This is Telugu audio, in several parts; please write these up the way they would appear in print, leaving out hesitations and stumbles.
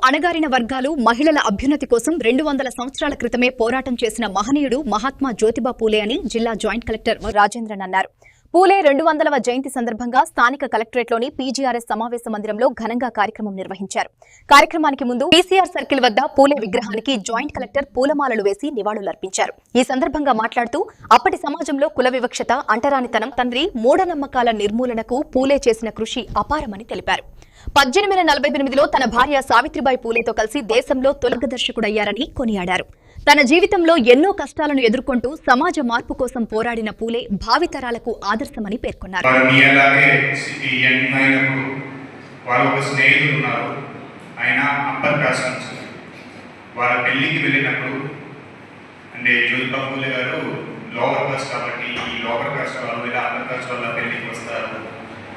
అణగారిన వర్గాలు మహిళల అభ్యున్నతి కోసం 200 సంవత్సరాల క్రితమే పోరాటం చేసిన మహనీయుడు మహాత్మా జ్యోతిబా పూలే అని జిల్లా జాయింట్ కలెక్టర్ రాజేంద్రన్ అన్నారు. పూలే 200వ జయంతి సందర్భంగా స్థానిక కలెక్టరేట్లోని పీజీఆర్ఎస్ సమావేశ మందిరంలో ఘనంగా కార్యక్రమం నిర్వహించారు. కార్యక్రమానికి ముందు పీసీఆర్ సర్కిల్ వద్ద పూలే విగ్రహానికి జాయింట్ కలెక్టర్ పూలమాలలు వేసి నివాళులర్పించారు. ఈ సందర్భంగా మాట్లాడుతూ అప్పటి సమాజంలో కుల వివక్షత, అంటరానితనం, తండ్రి మూఢనమ్మకాల నిర్మూలనకు పూలే చేసిన కృషి అపారమని తెలిపారు. 1848లో తన భార్య సావిత్రిబాయి పూలేతో కలిసి దేశంలో తొలి దర్శకుడయ్యారని కొనియాడారు. తన జీవితంలో ఎన్నో కష్టాలను ఎదుర్కొంటూ సమాజ మార్పు కోసం పోరాడిన పూలే భావితరాలకు ఆదర్శమని పేర్కొన్నారు.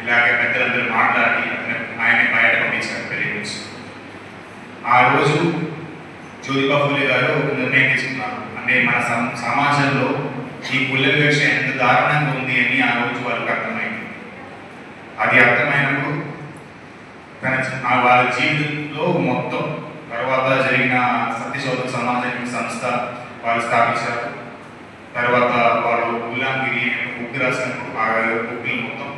ఇలాగే పెద్దలందరూ మాట్లాడి ఆయన బయట పంపించారు పెళ్లి గురించి. ఆ రోజు జ్యోతిబా పూలే గారు నిర్ణయం తీసుకున్నారు. అంటే మన సమాజంలో ఈ కుల వివక్ష ఎంత దారుణంగా ఉంది అని ఆ రోజు వాళ్ళకి అర్థమైంది. అది అర్థమైనప్పుడు వాళ్ళ జీవితంలో మొత్తం తర్వాత జరిగిన సత్యశోధ సమాజ సంస్థ వాళ్ళు స్థాపించారు. తర్వాత వాళ్ళు గులాంగిరి బుక్ రాసినప్పుడు ఆ బుక్లు మొత్తం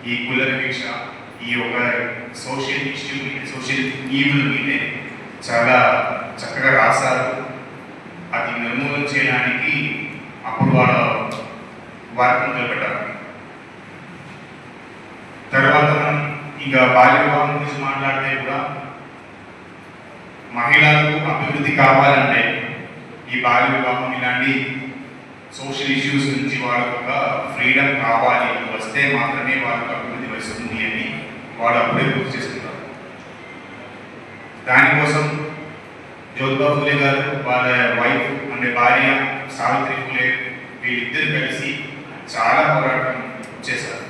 ఈ కుల వివక్ష, ఈ ఒక సోషల్ ఇష్యూ, సోషల్ ఈవిల్ మీదే చాలా చక్కగా రాశారు. అది నిర్మూలన చేయడానికి అప్పుడు వారికి మొదలుపెట్టారు. తర్వాత మనం ఇంకా బాల్య వివాహం గురించి మాట్లాడితే కూడా మహిళలకు అభివృద్ధి కావాలంటే ఈ బాల్య వివాహం ఇలాంటి సోషల్ ఇష్యూస్ నుంచి వాళ్ళకు ఒక ఫ్రీడమ్ కావాలి, వస్తే మాత్రమే వాళ్ళకు అభివృద్ధి వస్తుంది అని వాళ్ళు అప్పుడే గుర్తు చేసుకుంటారు. దానికోసం జ్యోతిబా పూలే గారు వాళ్ళ వైఫ్ అంటే భార్య సావిత్రి పూలే వీళ్ళిద్దరు కలిసి చాలా పోరాటం చేశారు.